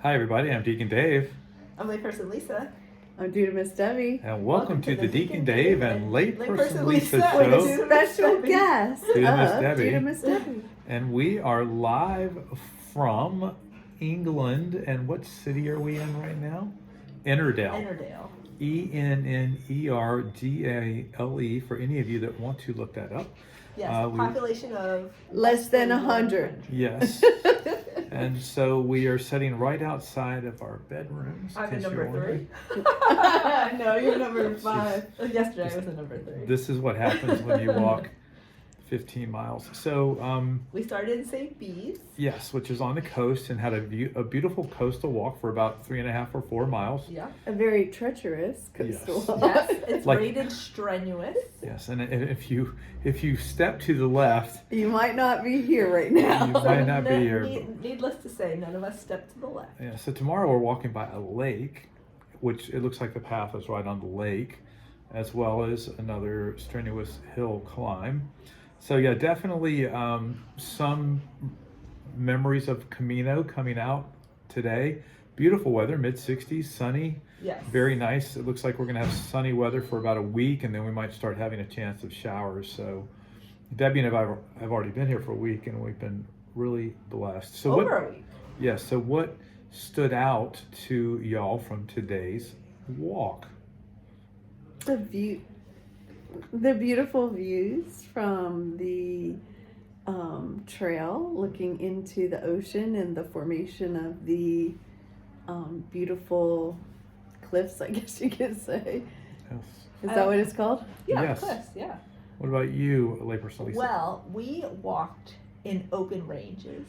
Hi, everybody. I'm Deacon Dave. I'm layperson Lisa. I'm due to Miss Debbie. And welcome to the Deacon Dave and Layperson Lisa With a show. special guest Due to Miss of Debbie. Due to Miss Debbie. And we are live from England. And what city are we in right now? Ennersdale. Ennersdale. Ennersdale for any of you that want to look that up. Yes, population of Less than 100. Yes. And so we are sitting right outside of our bedrooms. I'm in number 3. No, you're number 5. Yesterday I was in number 3. This is what happens when you walk 15 miles. So we started in St.Bee. yes, which is on the coast and had a beautiful coastal walk for about 3.5 or 4 miles. Yeah. A very treacherous coastal Yes. walk. Yes, it's Like- rated strenuous. Yes, and if you step to the left, You might not be here right now. You might not be here. Needless to say, none of us stepped to the left. yeah. So tomorrow we're walking by a lake, which it looks like the path is right on the lake, as well as another strenuous hill climb. So yeah, definitely some memories of Camino coming out today. Beautiful weather, mid-60s, sunny, Yes. very nice. It looks like we're going to have sunny weather for about a week, and then we might start having a chance of showers. So Debbie and I have already been here for a week, and we've been really blessed. So Over a week. Yes. So what stood out to y'all from today's walk? The beautiful views from the trail, looking into the ocean and the formation of the beautiful cliffs, I guess you could say. Yes. Is that what it's called? Yeah, Yes. cliffs, yeah. What about you, layperson Lisa? Well, we walked in open ranges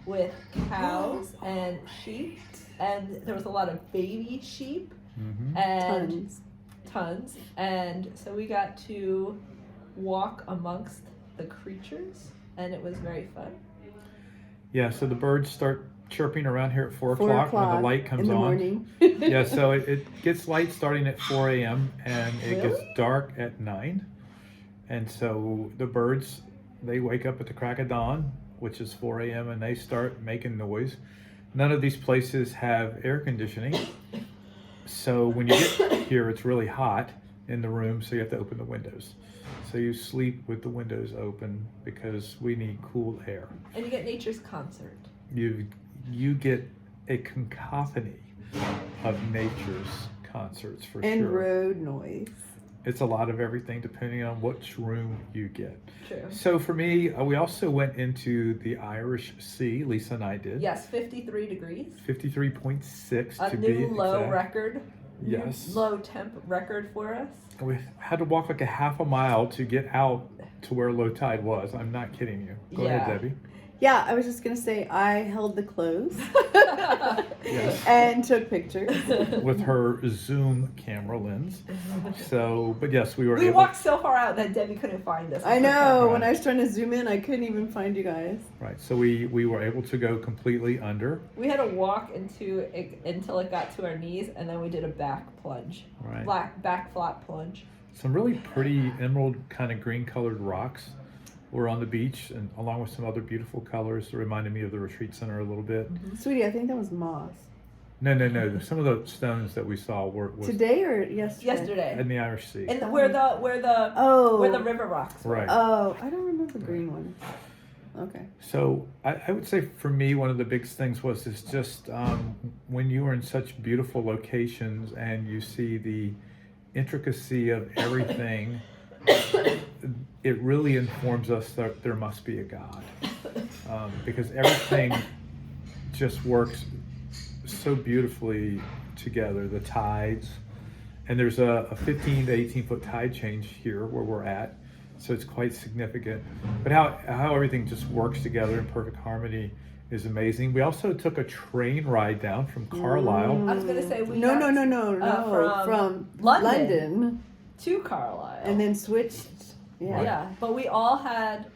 with cows and sheep, and there was a lot of baby sheep Mm-hmm. and tons. And so we got to walk amongst the creatures, and it was very fun. Yeah. So the birds start chirping around here at 4 o'clock when the light comes in the on. morning. Yeah. So it gets light starting at 4 a.m. and it gets Really? dark at 9. And so the birds, they wake up at the crack of dawn, which is 4 a.m., and they start making noise. None of these places have air conditioning. So when you get here, it's really hot in the room, so you have to open the windows. So you sleep with the windows open because we need cool air. And you get nature's concert. You get a cacophony of nature's concerts for And sure. road noise. It's a lot of everything depending on which room you get. True. So for me, we also went into the Irish Sea. Lisa and I did. Yes, 53 degrees. 53.6 A to new be low exact. record. Yes. Low temp record for us. We had to walk like a half a mile to get out to where low tide was. I'm not kidding you. Go ahead, Yeah. Debbie. Yeah, I was just going to say I held the clothes Yes. and took pictures. With her Zoom camera lens. So, but yes, we were We able. walked so far out that Debbie couldn't find us. I know, Right. when I was trying to zoom in, I couldn't even find you guys. Right. So we were able to go completely under. We had to walk until it got to our knees, and then we did a back plunge. Right. Back flat plunge. Some really pretty emerald kind of green colored rocks were on the beach, and along with some other beautiful colors that reminded me of the retreat center a little bit. Sweetie, I think that was moss. No. Some of the stones that we saw was Today or yesterday? Yesterday. in the Irish Sea. And where the Oh. where the river rocks were. Right. Oh, I don't remember green ones. Okay. So I would say for me, one of the biggest things was just when you are in such beautiful locations and you see the intricacy of everything, it really informs us that there must be a God. Because everything just works so beautifully together. The tides, and there's a 15 to 18 foot tide change here where we're at. So it's quite significant. But how everything just works together in perfect harmony is amazing. We also took a train ride down from Carlisle. I was gonna say we No, got from London. London. to Carlisle. And then switched. Yeah. Yeah, but we all had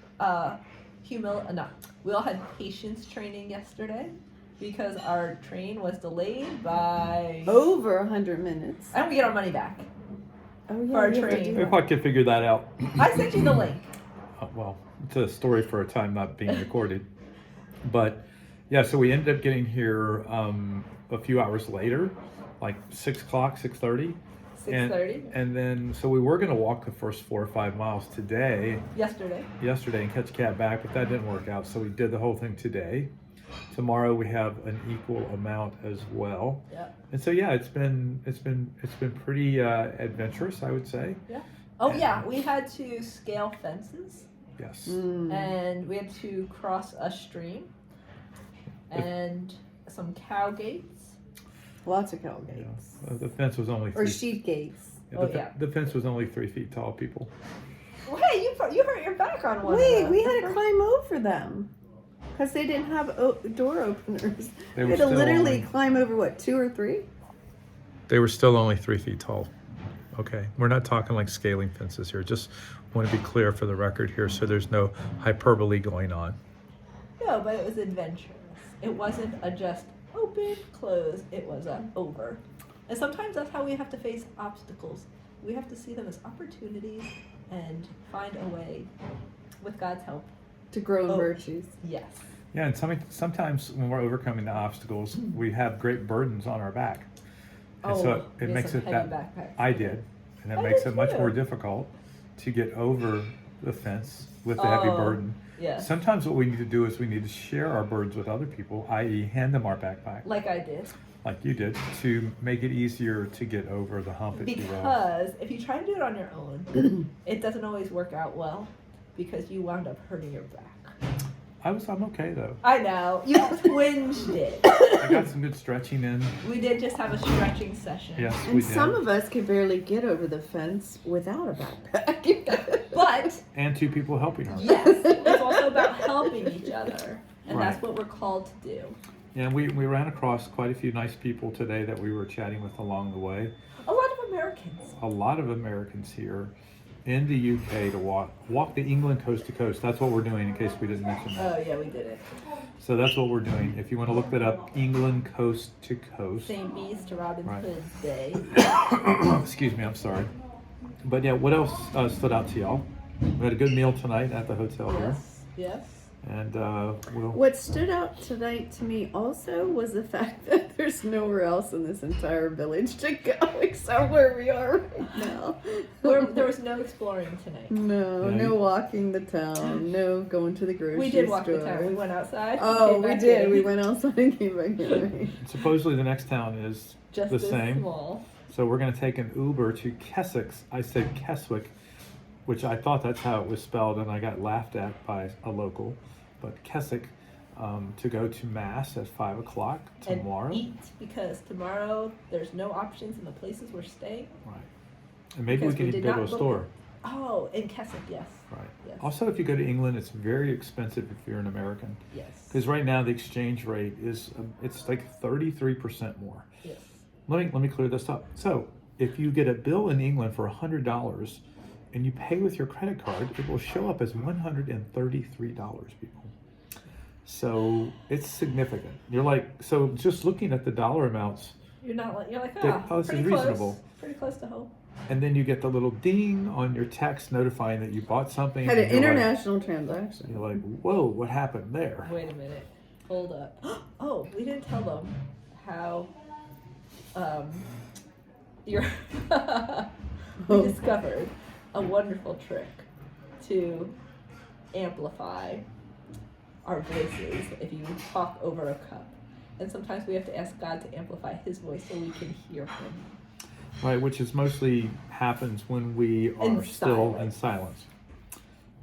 we all had patience training yesterday because our train was delayed by Over 100 minutes. and we get our money back. Oh yeah. For our you have to train. do If that. I could figure that out. I sent you the link. Well, it's a story for a time not being recorded. But Yeah, so we ended up getting here a few hours later, like 6 o'clock, 6:30. 6:30 And then, so we were going to walk the first 4 or 5 miles today, yesterday. and catch a cab back, but that didn't work out. So we did the whole thing today. Tomorrow we have an equal amount as well. Yeah. And so yeah, it's been pretty adventurous, I would say. Yeah. Oh yeah, we had to scale fences Yes. and we had to cross a stream and some cow gates. Lots of cow gates. Yeah. The fence was only Or 3 sheep gates. The fence was only 3 feet tall, people. Hey, you hurt your back on one. Wait, of we them. had to climb over them. Because they didn't have door openers. They We were had to still literally only- climb over, what, 2 or 3? They were still only 3 feet tall. Okay, we're not talking like scaling fences here. Just want to be clear for the record here, so there's no hyperbole going on. No, but it was adventurous. It wasn't a just open, close. It was a over. And sometimes that's how we have to face obstacles. We have to see them as opportunities and find a way, with God's help. To grow in Oh. virtues. Yes. Yeah, and sometimes when we're overcoming the obstacles, we have great burdens on our back. And so it we makes had it some that heavy backpacks. I did, and it I makes did it much too. more difficult to get over the fence with the heavy Oh. burden. Yes. Sometimes what we need to do is we need to share our burdens with other people, i.e., hand them our backpack, Like I did. like you did, to make it easier to get over the hump, if you will. Because if you try to do it on your own, it doesn't always work out well because you wound up hurting your back. I'm okay though. I know. You twinged it. I got some good stretching in. We did just have a stretching session. Yes, we And did. some of us could barely get over the fence without a backpack. But And 2 people helping us. yes, it's also about helping each other. And that's Right. what we're called to do. And we ran across quite a few nice people today that we were chatting with along the way. A lot of Americans. A lot of Americans here in the UK to walk the England coast to coast. That's what we're doing, in case we didn't mention that. Oh, yeah, we did it. So that's what we're doing. If you want to look that up, England coast to coast. St.Bee's to Robin Right. Hood's Day. Excuse me, I'm sorry. But yeah, what else stood out to y'all? We had a good meal tonight at the hotel here. Yes, yes. And we'll... What stood out tonight to me also was the fact that there's nowhere else in this entire village to go except where we are right now. There was no exploring tonight. No, Yeah, no you- walking the town, no going to the grocery store. We did walk the town. We went outside. Oh, came we back did. in. We went outside and came back in. Right? Supposedly the next town is Just the as same. small. So we're going to take an Uber to Keswick. I said Keswick, which I thought that's how it was spelled, and I got laughed at by a local. But Keswick, to go to Mass at 5 o'clock tomorrow. And eat, because tomorrow there's no options in the places we're staying. Right. And maybe we Because can we even did go to not a book store. Oh, in Keswick, yes. Right. Yes. Also, if you go to England, it's very expensive if you're an American. Yes. Because right now the exchange rate is it's like 33% more. Yes. Let me clear this up. So if you get a bill in England for $100 and you pay with your credit card, it will show up as $133, people. So it's significant. You're like, so just looking at the dollar amounts, You're like, Yeah, oh, this is pretty reasonable. Close, pretty close to home. and then you get the little ding on your text notifying that you bought something. Had an and you're like- international transaction. You're like, whoa, what happened there? Wait a minute. Hold up. Oh, we didn't tell them how your we discovered a wonderful trick to amplify our voices if you talk over a cup. And sometimes we have to ask God to amplify his voice so we can hear him. Right, which is mostly happens when we are In still silence. in silence.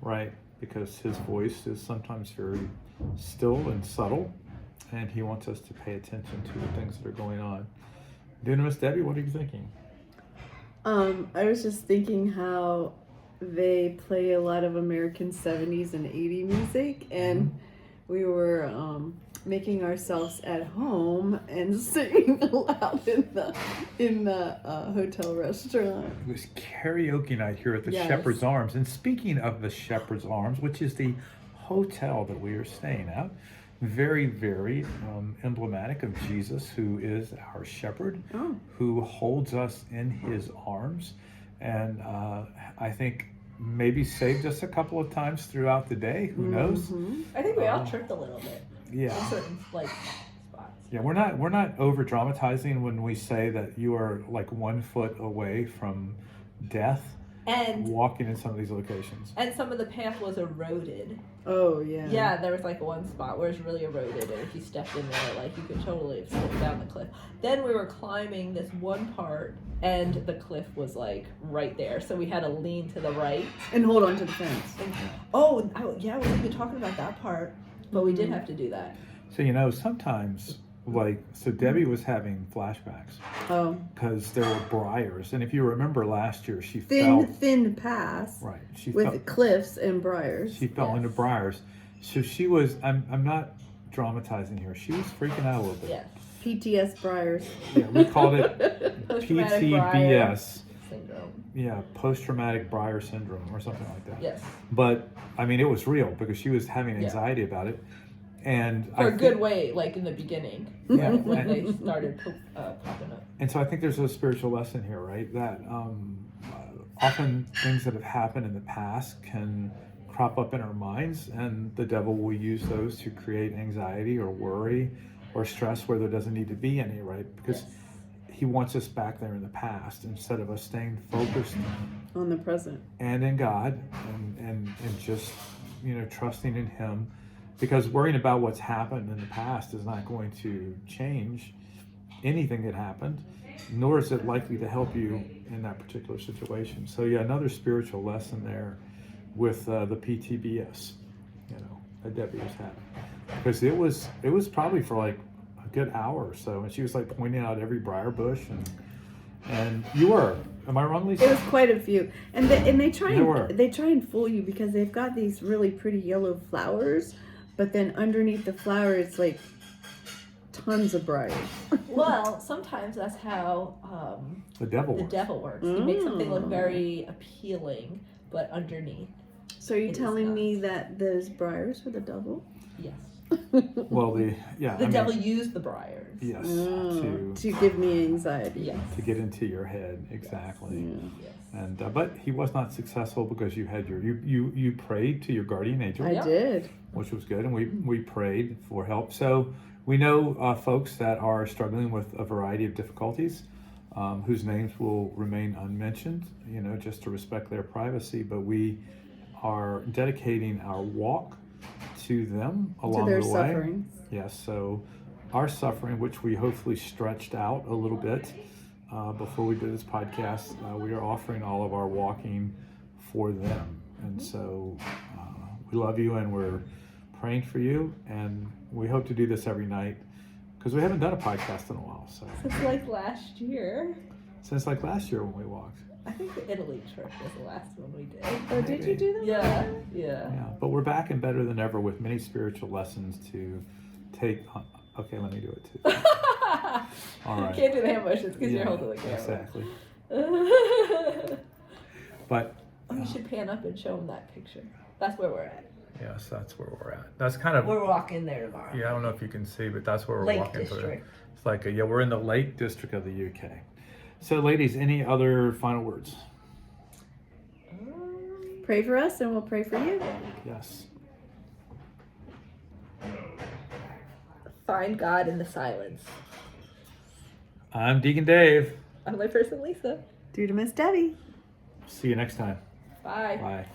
Right, because his voice is sometimes very still and subtle, and he wants us to pay attention to the things that are going on. Dunamis Debbie, what are you thinking? I was just thinking how they play a lot of American 70s and 80s music, and we were making ourselves at home and singing aloud in the hotel restaurant. It was karaoke night here at the Yes. Shepherd's Arms. And speaking of the Shepherd's Arms, which is the hotel that we are staying at, very, very emblematic of Jesus, who is our shepherd, Oh. who holds us in his arms. And I think maybe saved us a couple of times throughout the day. Who knows? Mhm. I think we all tripped a little bit. Yeah. in certain like spots. Yeah, we're not over dramatizing when we say that you are like 1 foot away from death And walking in some of these locations. and some of the path was eroded. Oh yeah. Yeah, there was like one spot where it's really eroded, and if you stepped in there, like you could totally have slipped down the cliff. Then we were climbing this one part, and the cliff was like right there, so we had to lean to the right. And hold on to the fence. And, oh, yeah, we weren't even talking about that part, but we did have to do that. So sometimes so Debbie was having flashbacks Oh. because there were briars, and if you remember last year, she fell. Thin pass. Right, she with fell. cliffs and briars. She fell Yes. into briars, so she was. I'm not dramatizing here. She was freaking out a little bit. Yes. PTS briars. Yeah, we called it Post-traumatic briar PTBS. syndrome. Yeah, post-traumatic briar syndrome or something like that. Yes. But I mean, it was real because she was having Yeah. anxiety about it, and For a good way, like in the beginning, Yeah, when and- they started popping up. And so I think there's a spiritual lesson here, right? That often things that have happened in the past can crop up in our minds, and the devil will use those to create anxiety or worry or stress where there doesn't need to be any, right? Because he wants us back there in the past instead of us staying focused On the present. and in God and just trusting in Him, because worrying about what's happened in the past is not going to change anything that happened, nor is it likely to help you in that particular situation. So yeah, another spiritual lesson there with the PTBS, that Debbie was having, because it was probably for like a good hour or so, and she was like pointing out every briar bush and you were. Am I wrong, Lisa? It was quite a few, and they try There were. and they try and fool you because they've got these really pretty yellow flowers, but then underneath the flower it's like tons of briars. Well, sometimes that's how The devil the works. devil works. He makes something look very appealing, but underneath, So are you It is telling me not. that those briars were the devil? yes. Well, the devil used the briars. Yes, To give me anxiety. Yes. to get into your head, exactly. Yeah. Yes. And but he was not successful because you had you prayed to your guardian angel, I did. which was good, and we prayed for help. So we know folks that are struggling with a variety of difficulties, whose names will remain unmentioned, just to respect their privacy. But we are dedicating our walk to them along To their the way. sufferings. Yes, so our suffering, which we hopefully stretched out a little bit before we did this podcast, we are offering all of our walking for them. And so we love you, and we're praying for you, and we hope to do this every night because we haven't done a podcast in a while. So Since like last year. since like last year when we walked. I think the Italy trip was the last one we did. Oh, did you do that? Yeah. Yeah, but we're back and better than ever with many spiritual lessons to take on. Okay, let me do it too. All right. Can't do the hand motions because you're Yeah, holding the camera. exactly. Oh, But you should pan up and show them that picture. That's where we're at. yes, that's where we're at. That's kind of, We're walking there tomorrow. yeah, I don't know if you can see, but that's where we're Lake walking through. District. It's like, we're in the Lake District of the UK. So, ladies, any other final words? Pray for us and we'll pray for you. Yes. Find God in the silence. I'm Deacon Dave. I'm my person, Lisa. Due to Miss Debbie. See you next time. Bye. Bye.